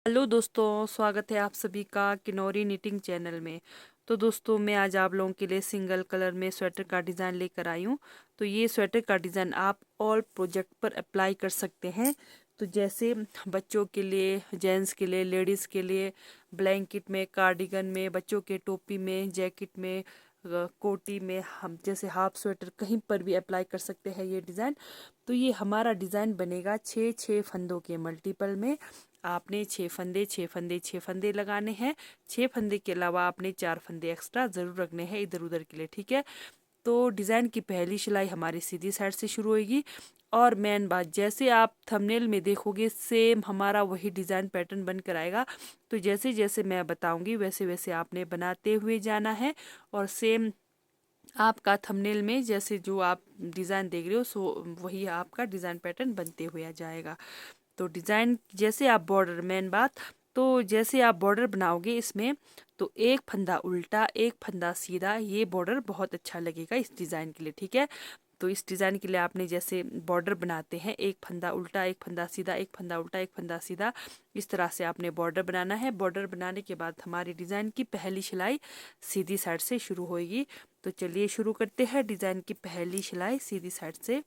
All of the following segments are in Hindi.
हेलो दोस्तों, स्वागत है आप सभी का किनौरी निटिंग चैनल में। तो दोस्तों, मैं आज आप लोगों के लिए सिंगल कलर में स्वेटर का डिज़ाइन लेकर आई हूँ। तो ये स्वेटर का डिज़ाइन आप ऑल प्रोजेक्ट पर अप्लाई कर सकते हैं। तो जैसे बच्चों के लिए, जेंट्स के लिए, लेडीज़ के लिए, ब्लैंकेट में, कार्डिगन में, बच्चों के टोपी में, जैकेट में, कोटी में, हम जैसे हाफ स्वेटर कहीं पर भी अप्लाई कर सकते हैं ये डिज़ाइन। तो ये हमारा डिज़ाइन बनेगा 6 फंदों के मल्टीपल में। आपने 6 फंदे लगाने हैं। 6 फंदे के अलावा आपने 4 फंदे एक्स्ट्रा ज़रूर रखने हैं इधर उधर के लिए, ठीक है। तो डिज़ाइन की पहली सिलाई हमारी सीधी साइड से शुरू होगी। और मेन बात, जैसे आप थंबनेल में देखोगे सेम हमारा वही डिज़ाइन पैटर्न बन कर आएगा। तो जैसे जैसे मैं बताऊंगी वैसे वैसे आपने बनाते हुए जाना है। और सेम आपका थंबनेल में जैसे जो आप डिज़ाइन देख रहे हो सो वही आपका डिज़ाइन पैटर्न बनते हुए आ जाएगा। तो डिज़ाइन जैसे आप बॉर्डर, मेन बात, तो जैसे आप बॉर्डर बनाओगे इसमें, तो एक फंदा उल्टा एक फंदा सीधा, ये बॉर्डर बहुत अच्छा लगेगा इस डिज़ाइन के लिए, ठीक है। तो इस डिज़ाइन के लिए आपने जैसे बॉर्डर बनाते हैं, एक फंदा उल्टा एक फंदा सीधा, एक फंदा उल्टा एक फंदा सीधा, इस तरह से आपने बॉर्डर बनाना है। बॉर्डर बनाने के बाद हमारी डिज़ाइन की पहली सिलाई सीधी साइड से शुरू होगी। तो चलिए शुरू करते हैं। डिज़ाइन की पहली सिलाई सीधी साइड से,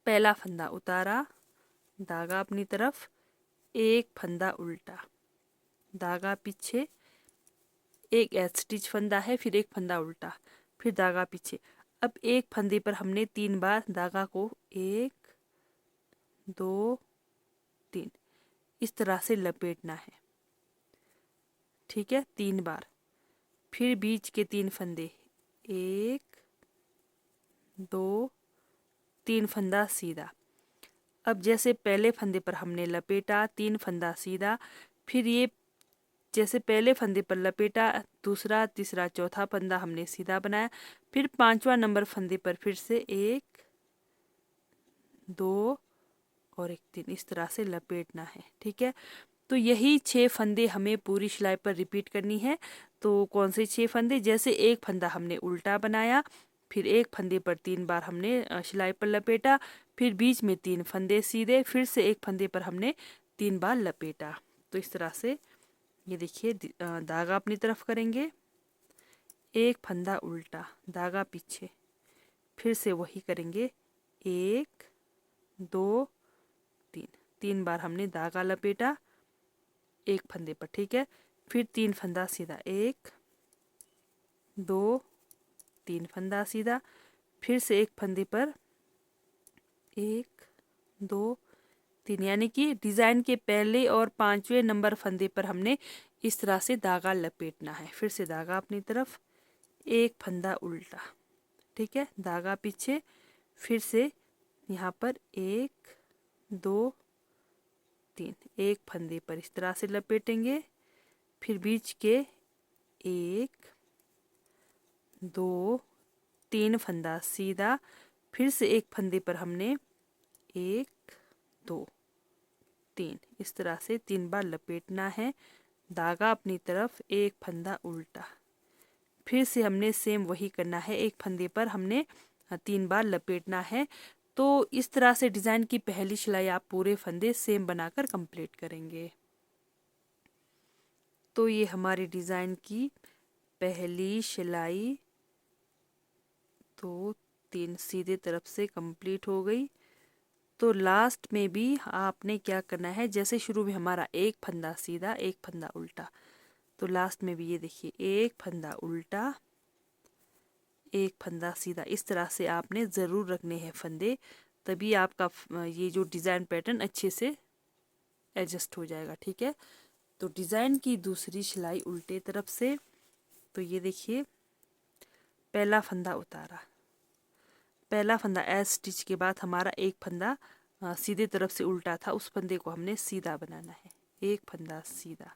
पहला फंदा उतारा, धागा अपनी तरफ, एक फंदा उल्टा, धागा पीछे, एक एच स्टिच फंदा है, फिर एक फंदा उल्टा, फिर धागा पीछे। अब एक फंदे पर हमने 3 बार धागा को 1 2 3 इस तरह से लपेटना है, ठीक है, 3 बार। फिर बीच के 3 फंदे, 1 2 3 फंदा सीधा। अब जैसे पहले फंदे पर हमने लपेटा, 3 फंदा सीधा, फिर ये जैसे पहले फंदे पर लपेटा, दूसरा तीसरा चौथा फंदा हमने सीधा बनाया, फिर 5वां नंबर फंदे पर फिर से 1 2 और 1 3 इस तरह से लपेटना है, ठीक है। तो यही 6 फंदे हमें पूरी सिलाई पर रिपीट करनी है। तो कौन से 6 फंदे, जैसे एक फंदा हमने उल्टा बनाया, फिर एक फंदे पर 3 बार हमने सिलाई पर लपेटा, फिर बीच में 3 फंदे सीधे, फिर से एक फंदे पर हमने 3 बार लपेटा। तो इस तरह से ये देखिए, धागा अपनी तरफ करेंगे, एक फंदा उल्टा, धागा पीछे, फिर से वही करेंगे, 1 2 3, 3 बार हमने धागा लपेटा एक फंदे पर, ठीक है। फिर 3 फंदा सीधा, 1 2 3 फंदा सीधा, फिर से एक फंदे पर 1 2 3, यानी कि डिज़ाइन के पहले और 5वें नंबर फंदे पर हमने इस तरह से धागा लपेटना है। फिर से धागा अपनी तरफ, एक फंदा उल्टा, ठीक है, धागा पीछे, फिर से यहाँ पर 1 2 3, एक फंदे पर इस तरह से लपेटेंगे, फिर बीच के 1 2 3 फंदा सीधा, फिर से एक फंदे पर हमने 1 2 3 इस तरह से 3 बार लपेटना है, धागा अपनी तरफ, एक फंदा उल्टा, फिर से हमने सेम वही करना है, एक फंदे पर हमने 3 बार लपेटना है। तो इस तरह से डिज़ाइन की पहली सिलाई आप पूरे फंदे सेम बनाकर कंप्लीट करेंगे। तो ये हमारी डिज़ाइन की पहली सिलाई 2 3 सीधे तरफ से कंप्लीट हो गई। तो लास्ट में भी आपने क्या करना है, जैसे शुरू में हमारा एक फंदा सीधा एक फंदा उल्टा, तो लास्ट में भी ये देखिए, एक फंदा उल्टा एक फंदा सीधा, इस तरह से आपने ज़रूर रखने हैं फंदे, तभी आपका ये जो डिज़ाइन पैटर्न अच्छे से एडजस्ट हो जाएगा, ठीक है। तो डिज़ाइन की दूसरी सिलाई उल्टे तरफ से, तो ये देखिए, पहला फंदा उतारा, पहला फंदा एज स्टिच के बाद हमारा एक फंदा सीधे तरफ से उल्टा था, उस फंदे को हमने सीधा बनाना है, एक फंदा सीधा,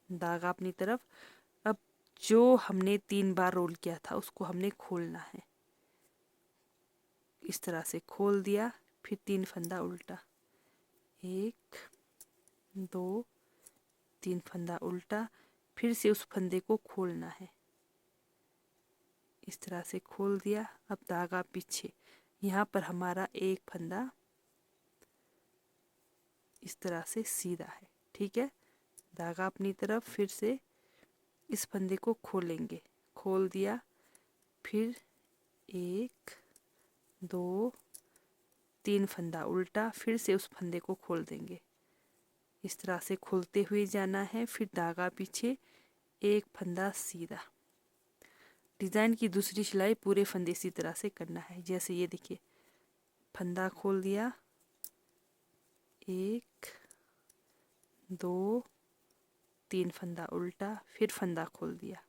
धागा अपनी तरफ। अब जो हमने 3 बार रोल किया था उसको हमने खोलना है, इस तरह से खोल दिया, फिर 3 फंदा उल्टा, 1 2 3 फंदा उल्टा, फिर से उस फंदे को खोलना है, इस तरह से खोल दिया। अब धागा पीछे, यहाँ पर हमारा एक फंदा इस तरह से सीधा है। ठीक है, धागा अपनी तरफ, फिर से इस फंदे को खोलेंगे, खोल दिया, फिर 1 2 3 फंदा उल्टा, फिर से उस फंदे को खोल देंगे। इस तरह से खोलते हुए जाना है, फिर धागा पीछे, एक फंदा सीधा। डिज़ाइन की दूसरी सिलाई पूरे फंदे इसी तरह से करना है। जैसे ये देखिए, फंदा खोल दिया, 1 2 3 फंदा उल्टा, फिर फंदा खोल दिया।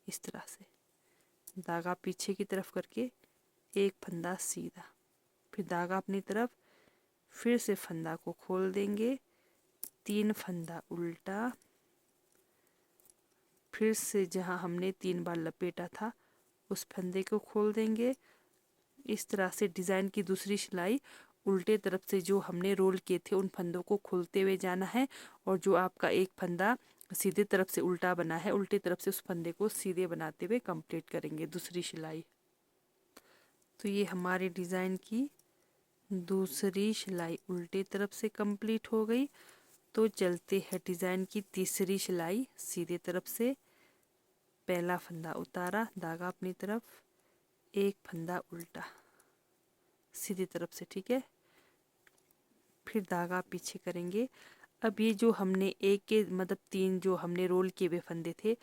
इस तरह से धागा पीछे की तरफ करके एक फंदा सीधा, फिर धागा अपनी तरफ, फिर से फंदा को खोल देंगे, 3 फंदा उल्टा, फिर से जहां हमने 3 बार लपेटा था उस फंदे को खोल देंगे। इस तरह से डिज़ाइन की दूसरी सिलाई उल्टे तरफ से जो हमने रोल किए थे उन फंदों को खोलते हुए जाना है, और जो आपका एक फंदा सीधे तरफ से उल्टा बना है, उल्टे तरफ से उस फंदे को सीधे बनाते हुए कंप्लीट करेंगे दूसरी सिलाई। तो ये हमारे डिज़ाइन की दूसरी सिलाई उल्टे तरफ से कंप्लीट हो गई। तो चलते हैं डिज़ाइन की तीसरी सिलाई सीधे तरफ से। पहला फंदा उतारा, धागा अपनी तरफ, एक फंदा उल्टा सीधी तरफ से। ठीक है, फिर धागा पीछे करेंगे। अब ये जो हमने एक के मतलब 3 जो हमने रोल किए हुए फंदे थे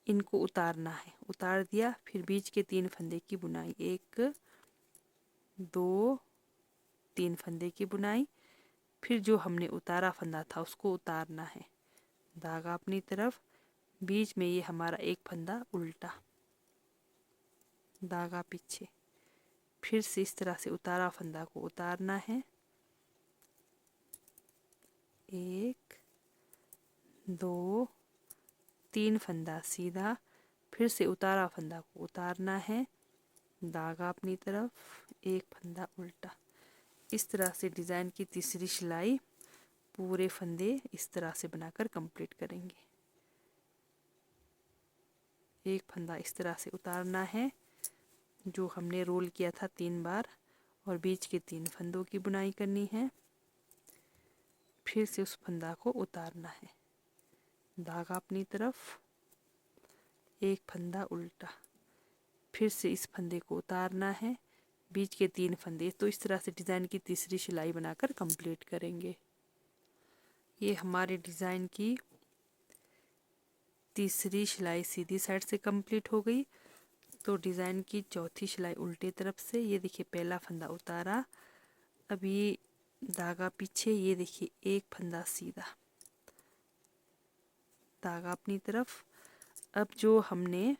इनको उतारना है। उतार दिया, फिर बीच के 3 फंदे की बुनाई, 1 2 3 फंदे की बुनाई, फिर जो हमने उतारा फंदा था उसको उतारना है। धागा अपनी तरफ, बीच में ये हमारा एक फंदा उल्टा, धागा पीछे, फिर से इस तरह से उतारा फंदा को उतारना है, 1 2 3 फंदा सीधा, फिर से उतारा फंदा को उतारना है, धागा अपनी तरफ, एक फंदा उल्टा। इस तरह से डिज़ाइन की तीसरी सिलाई पूरे फंदे इस तरह से बनाकर कंप्लीट करेंगे। एक फंदा इस तरह से उतारना है जो हमने रोल किया था 3 बार, और बीच के 3 फंदों की बुनाई करनी है, फिर से उस फंदा को उतारना है, धागा अपनी तरफ, एक फंदा उल्टा, फिर से इस फंदे को उतारना है, बीच के 3 फंदे। तो इस तरह से डिज़ाइन की तीसरी सिलाई बनाकर कंप्लीट करेंगे। ये हमारे डिज़ाइन की तीसरी सिलाई सीधी साइड से कंप्लीट हो गई। तो डिज़ाइन की चौथी सिलाई उल्टे तरफ से, ये देखिए पहला फंदा उतारा, अब ये धागा पीछे, ये देखिए एक फंदा सीधा, धागा अपनी तरफ। अब जो हमने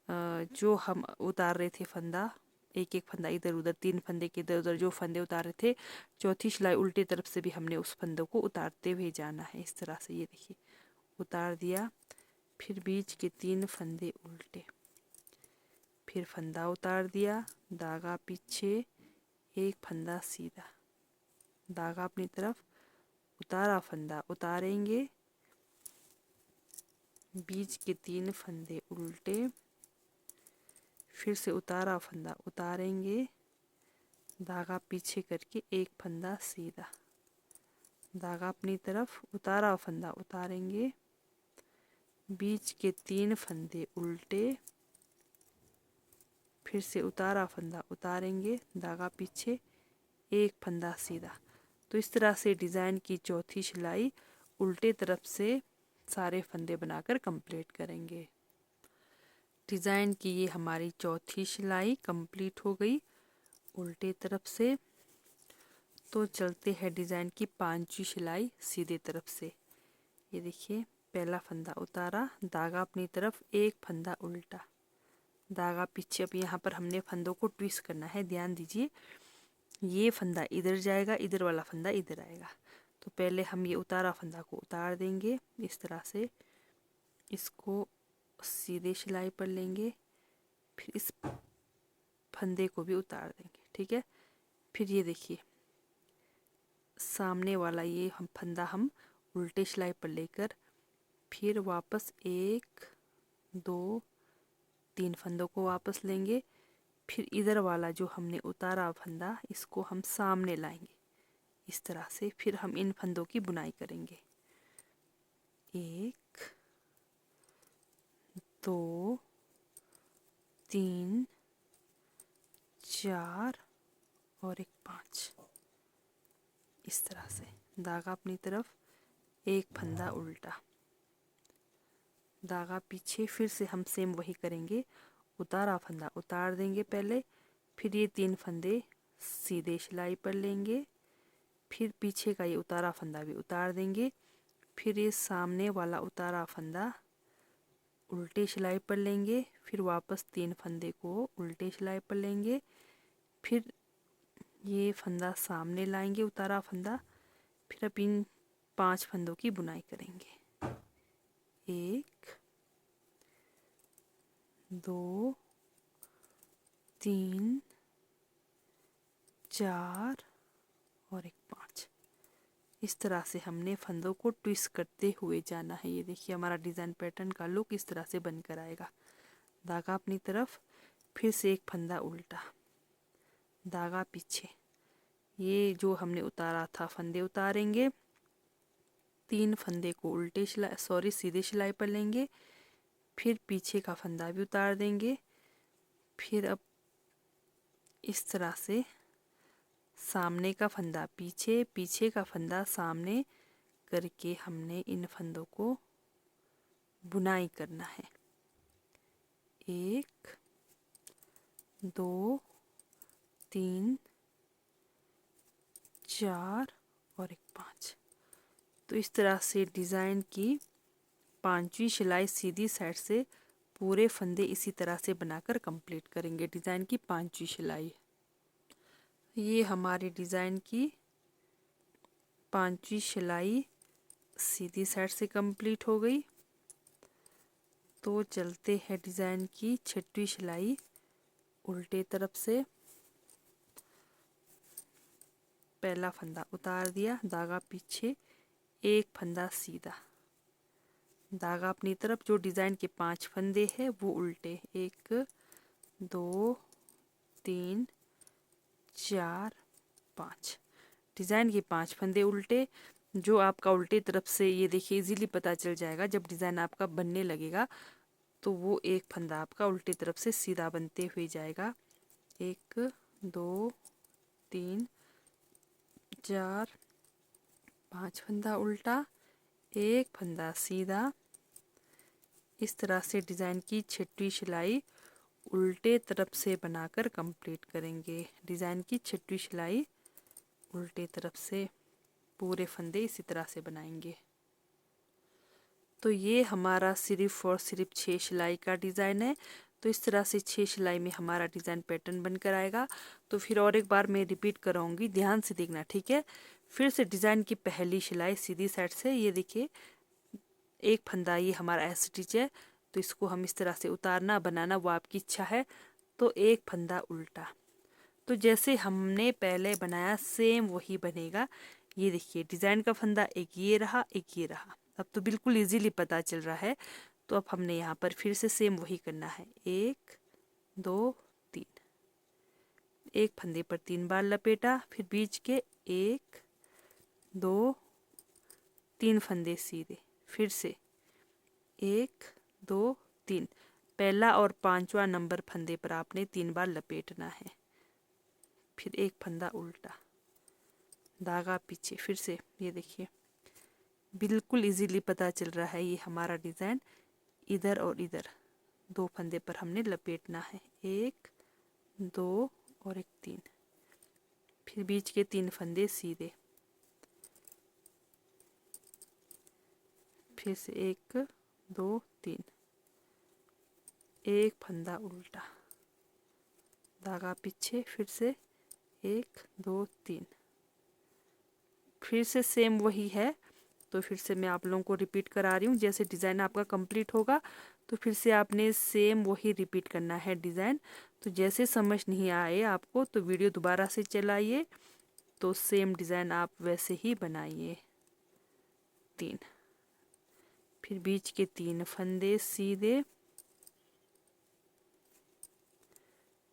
जो हम उतार रहे थे फंदा, एक एक फंदा इधर उधर, 3 फंदे के इधर उधर जो फंदे उतार रहे थे, चौथी सिलाई उल्टे तरफ से भी हमने उस फंदों को उतारते हुए जाना है। इस तरह से ये देखिए उतार दिया, फिर बीच के 3 फंदे उल्टे, फिर फंदा उतार दिया, धागा पीछे, एक फंदा सीधा, धागा अपनी तरफ, उतारा फंदा उतारेंगे, बीच के 3 फंदे उल्टे, फिर से उतारा फंदा उतारेंगे, धागा पीछे करके एक फंदा सीधा, धागा अपनी तरफ, उतारा फंदा उतारेंगे, बीच के 3 फंदे उल्टे, फिर से उतारा फंदा उतारेंगे, धागा पीछे, एक फंदा सीधा। तो इस तरह से डिज़ाइन की चौथी सिलाई उल्टे तरफ से सारे फंदे बनाकर कंप्लीट करेंगे। डिज़ाइन की ये हमारी चौथी सिलाई कंप्लीट हो गई उल्टे तरफ से। तो चलते हैं डिज़ाइन की 5वीं सिलाई सीधे तरफ से। ये देखिए पहला फंदा उतारा, धागा अपनी तरफ, एक फंदा उल्टा, धागा पीछे। अब यहाँ पर हमने फंदों को ट्विस्ट करना है, ध्यान दीजिए, ये फंदा इधर जाएगा, इधर वाला फंदा इधर आएगा। तो पहले हम ये उतारा फंदा को उतार देंगे, इस तरह से इसको सीधे सिलाई पर लेंगे, फिर इस फंदे को भी उतार देंगे। ठीक है, फिर ये देखिए सामने वाला ये हम फंदा हम उल्टे सिलाई पर लेकर फिर वापस 1 2 3 फंदों को वापस लेंगे, फिर इधर वाला जो हमने उतारा फंदा इसको हम सामने लाएंगे, इस तरह से। फिर हम इन फंदों की बुनाई करेंगे। 1 2 3 4 और एक 5, इस तरह से। धागा अपनी तरफ, एक फंदा उल्टा, धागा पीछे। फिर से हम सेम वही करेंगे, उतारा फंदा उतार देंगे पहले, फिर ये 3 फंदे सीधे सिलाई पर लेंगे, फिर पीछे का ये उतारा फंदा भी उतार देंगे, फिर ये सामने वाला उतारा फंदा उल्टे सिलाई पर लेंगे, फिर वापस 3 फंदे को उल्टे सिलाई पर लेंगे, फिर ये फंदा सामने लाएंगे उतारा फंदा, फिर अब इन 5 फंदों की बुनाई करेंगे। 1 2 3 4 और एक 5, इस तरह से हमने फंदों को ट्विस्ट करते हुए जाना है। ये देखिए हमारा डिज़ाइन पैटर्न का लुक इस तरह से बनकर आएगा। धागा अपनी तरफ, फिर से एक फंदा उल्टा, धागा पीछे, ये जो हमने उतारा था फंदे उतारेंगे, 3 फंदे को उल्टे सिलाई सीधे सिलाई पर लेंगे, फिर पीछे का फंदा भी उतार देंगे, फिर अब इस तरह से सामने का फंदा पीछे, पीछे का फंदा सामने करके हमने इन फंदों को बुनाई करना है। 1 2 3 4 और एक 5। तो इस तरह से डिज़ाइन की 5वीं सिलाई सीधी साइड से पूरे फंदे इसी तरह से बनाकर कंप्लीट करेंगे। डिज़ाइन की 5वीं सिलाई, ये हमारे डिज़ाइन की 5वीं सिलाई सीधी साइड से कंप्लीट हो गई। तो चलते हैं डिज़ाइन की 6वीं सिलाई उल्टे तरफ से। पहला फंदा उतार दिया, धागा पीछे, एक फंदा सीधा, धागा अपनी तरफ। जो डिज़ाइन के 5 फंदे हैं वो उल्टे, 1 2 3 4 5, डिज़ाइन के 5 फंदे उल्टे। जो आपका उल्टे तरफ से, ये देखिए इजीली पता चल जाएगा जब डिज़ाइन आपका बनने लगेगा, तो वो एक फंदा आपका उल्टे तरफ से सीधा बनते हुए जाएगा। 1 2 3 4 5 फंदा उल्टा, एक फंदा सीधा। इस तरह से डिज़ाइन की 6वीं सिलाई उल्टे तरफ से बनाकर कंप्लीट करेंगे। डिज़ाइन की 6वीं सिलाई उल्टे तरफ से पूरे फंदे इसी तरह से बनाएंगे। तो ये हमारा सिर्फ और सिर्फ 6 सिलाई का डिज़ाइन है। तो इस तरह से 6 सिलाई में हमारा डिज़ाइन पैटर्न बनकर आएगा। तो फिर और एक बार मैं रिपीट कराऊंगी, ध्यान से देखना, ठीक है। फिर से डिज़ाइन की पहली सिलाई सीधी साइड से, ये देखिए एक फंदा ये हमारा स्टिच है, तो इसको हम इस तरह से उतारना बनाना वो आपकी इच्छा है। तो एक फंदा उल्टा, तो जैसे हमने पहले बनाया सेम वही बनेगा। ये देखिए डिज़ाइन का फंदा एक ये रहा, एक ये रहा। अब तो बिल्कुल इजीली पता चल रहा है। तो अब हमने यहाँ पर फिर से सेम वही करना है। 1 2 3, एक फंदे पर 3 बार लपेटा, फिर बीच के 1 2 3 फंदे सीधे, फिर से 1 2 3, पहला और 5वां नंबर फंदे पर आपने 3 बार लपेटना है, फिर एक फंदा उल्टा, धागा पीछे, फिर से। ये देखिए बिल्कुल इजीली पता चल रहा है। ये हमारा डिज़ाइन इधर और इधर 2 फंदे पर हमने लपेटना है, 1 2 और एक 3, फिर बीच के 3 फंदे सीधे, फिर से 1 2 3, एक फंदा उल्टा, धागा पीछे, फिर से 1 2 3, फिर से सेम वही है। तो फिर से मैं आप लोगों को रिपीट करा रही हूँ। जैसे डिज़ाइन आपका कंप्लीट होगा तो फिर से आपने सेम वही रिपीट करना है डिज़ाइन। तो जैसे समझ नहीं आए आपको तो वीडियो दोबारा से चलाइए, तो सेम डिज़ाइन आप वैसे ही बनाइए। 3, फिर बीच के 3 फंदे सीधे,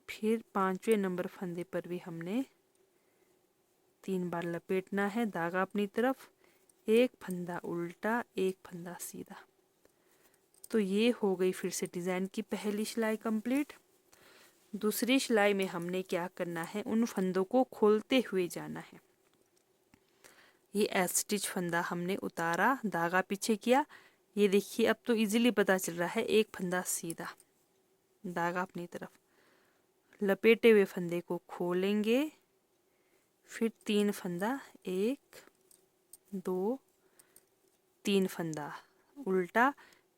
फिर 5वें नंबर फंदे पर भी हमने 3 बार लपेटना है, धागा अपनी तरफ, एक फंदा उल्टा, एक फंदा सीधा। तो ये हो गई फिर से डिज़ाइन की पहली सिलाई कंप्लीट। दूसरी सिलाई में हमने क्या करना है, उन फंदों को खोलते हुए जाना है। ये एस स्टिच फंदा हमने उतारा, धागा पीछे किया, ये देखिए अब तो इजीली पता चल रहा है, एक फंदा सीधा, धागा अपनी तरफ, लपेटे हुए फंदे को खोलेंगे, फिर 3 फंदा, 1 2 3 फंदा उल्टा,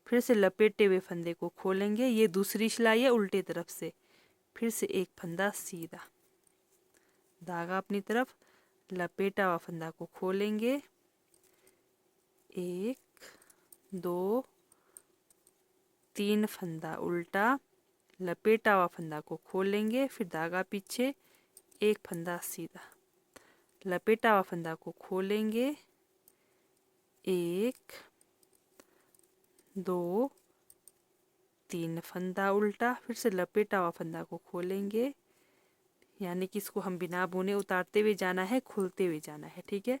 फिर से लपेटे हुए फंदे को खोलेंगे, ये दूसरी सिलाई है उल्टे तरफ से, फिर से एक फंदा सीधा, धागा अपनी तरफ, लपेटा हुआ फंदा को खोलेंगे, 1 2 3 फंदा उल्टा, लपेटा हुआ फंदा को खोलेंगे, फिर धागा पीछे, एक फंदा सीधा, लपेटा हुआ फंदा को खोलेंगे, 1 2 3 फंदा उल्टा, फिर से लपेटा हुआ फंदा को खोलेंगे, यानी कि इसको हम बिना बुने उतारते हुए जाना है, खोलते हुए जाना है, ठीक है।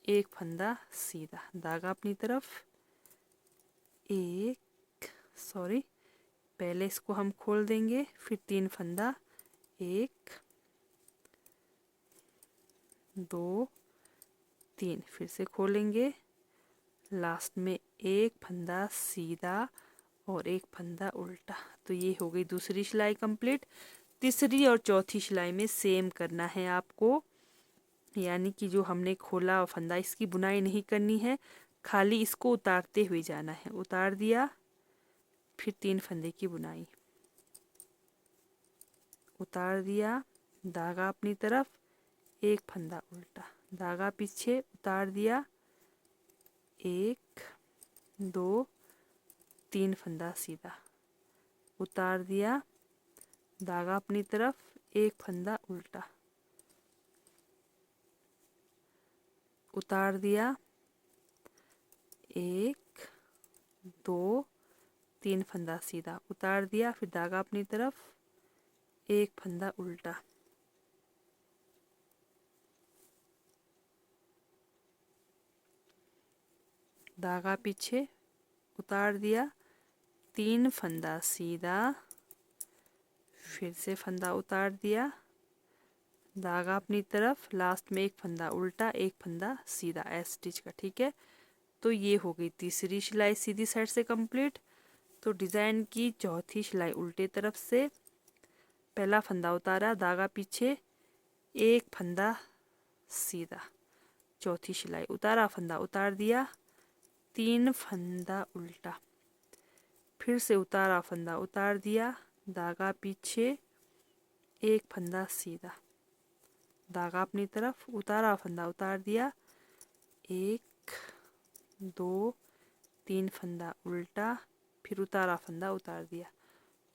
एक फंदा सीधा, धागा अपनी तरफ, पहले इसको हम खोल देंगे, फिर 3 फंदा, 1 2 3, फिर से खोलेंगे, लास्ट में एक फंदा सीधा और एक फंदा उल्टा। तो ये हो गई दूसरी सिलाई कंप्लीट। तीसरी और चौथी सिलाई में सेम करना है आपको, यानी कि जो हमने खोला फंदा, इसकी बुनाई नहीं करनी है, खाली इसको उतारते हुए जाना है। उतार दिया, फिर 3 फंदे की बुनाई, उतार दिया, धागा अपनी तरफ, एक फंदा उल्टा, धागा पीछे, उतार दिया, 1 2 3 फंदा सीधा, उतार दिया, धागा अपनी तरफ, एक फंदा उल्टा, उतार दिया, 1 2 3 फंदा सीधा, उतार दिया, फिर धागा अपनी तरफ, एक फंदा उल्टा, धागा पीछे, उतार दिया, 3 फंदा सीधा, फिर से फंदा उतार दिया, धागा अपनी तरफ, लास्ट में एक फंदा उल्टा, एक फंदा सीधा, एस स्टिच का, ठीक है। तो ये हो गई तीसरी सिलाई सीधी साइड से कंप्लीट। तो डिज़ाइन की चौथी सिलाई उल्टे तरफ से, पहला फंदा उतारा, धागा पीछे, एक फंदा सीधा, चौथी सिलाई, उतारा फंदा, उतार दिया, 3 फंदा उल्टा, फिर से उतारा फंदा, उतार दिया, धागा पीछे, एक फंदा सीधा, धागा अपनी तरफ, उतारा फंदा, उतार दिया, 1 2 3 फंदा उल्टा, फिर उतारा फंदा, उतार दिया।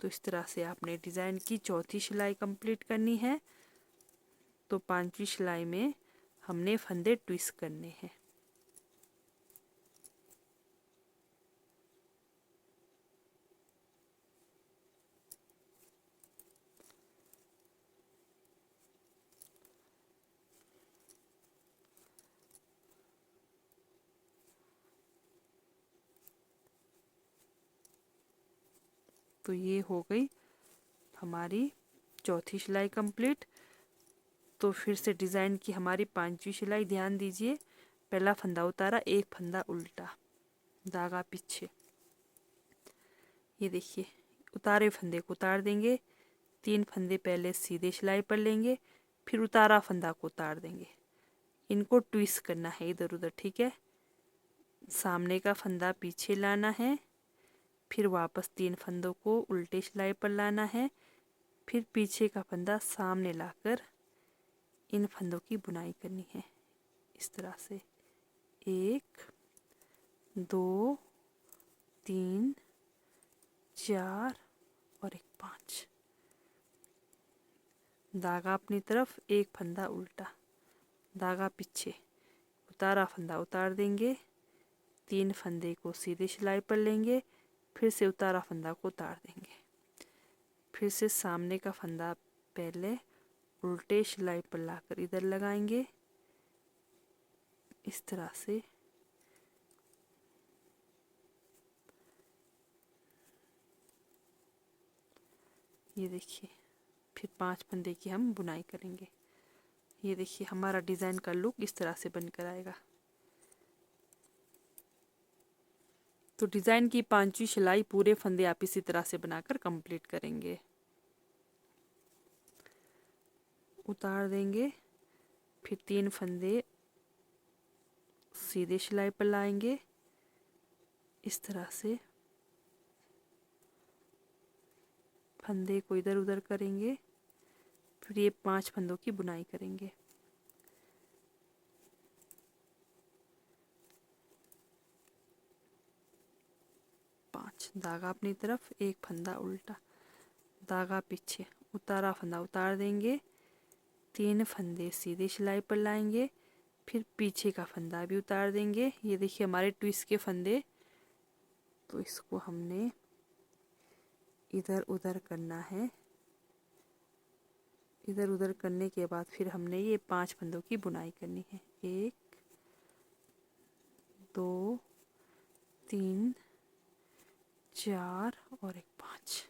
तो इस तरह से आपने डिज़ाइन की चौथी सिलाई कंप्लीट करनी है। तो 5वीं सिलाई में हमने फंदे ट्विस्ट करने हैं। तो ये हो गई हमारी चौथी सिलाई कंप्लीट। तो फिर से डिज़ाइन की हमारी 5वीं सिलाई, ध्यान दीजिए, पहला फंदा उतारा, एक फंदा उल्टा, धागा पीछे, ये देखिए, उतारे फंदे को उतार देंगे, 3 फंदे पहले सीधे सिलाई पर लेंगे, फिर उतारा फंदा को उतार देंगे, इनको ट्विस्ट करना है इधर उधर, ठीक है। सामने का फंदा पीछे लाना है, फिर वापस 3 फंदों को उल्टे सिलाई पर लाना है, फिर पीछे का फंदा सामने लाकर इन फंदों की बुनाई करनी है इस तरह से, 1 2 3 4 और एक 5, धागा अपनी तरफ, एक फंदा उल्टा, धागा पीछे, उतारा फंदा उतार देंगे, 3 फंदे को सीधे सिलाई पर लेंगे, फिर से उतारा फंदा को उतार देंगे, फिर से सामने का फंदा पहले उल्टे सिलाई पर लाकर इधर लगाएंगे, इस तरह से ये देखिए, फिर 5 फंदे की हम बुनाई करेंगे। ये देखिए हमारा डिज़ाइन का लुक इस तरह से बनकर आएगा। तो डिज़ाइन की 5वीं सिलाई पूरे फंदे आप इसी तरह से बनाकर कंप्लीट करेंगे। उतार देंगे, फिर 3 फंदे सीधे सिलाई पर लाएंगे इस तरह से, फंदे को इधर उधर करेंगे, फिर ये 5 फंदों की बुनाई करेंगे। धागा अपनी तरफ, एक फंदा उल्टा, धागा पीछे, उतारा फंदा उतार देंगे, 3 फंदे सीधे सिलाई पर लाएंगे, फिर पीछे का फंदा भी उतार देंगे। ये देखिए हमारे ट्विस्ट के फंदे, तो इसको हमने इधर उधर करना है। इधर उधर करने के बाद फिर हमने ये 5 फंदों की बुनाई करनी है। 1 2 3 4 और एक 5।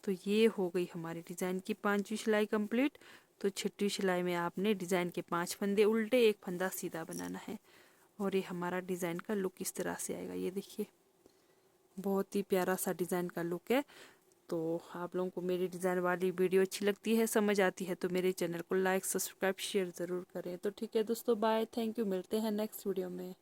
तो ये हो गई हमारी डिज़ाइन की 5वीं सिलाई कंप्लीट। तो 6वीं सिलाई में आपने डिज़ाइन के 5 फंदे उल्टे, एक फंदा सीधा बनाना है और ये हमारा डिज़ाइन का लुक इस तरह से आएगा। ये देखिए बहुत ही प्यारा सा डिज़ाइन का लुक है। तो आप लोगों को मेरी डिज़ाइन वाली वीडियो अच्छी लगती है, समझ आती है, तो मेरे चैनल को लाइक सब्सक्राइब शेयर ज़रूर करें। तो ठीक है दोस्तों, बाय, थैंक यू, मिलते हैं नेक्स्ट वीडियो में।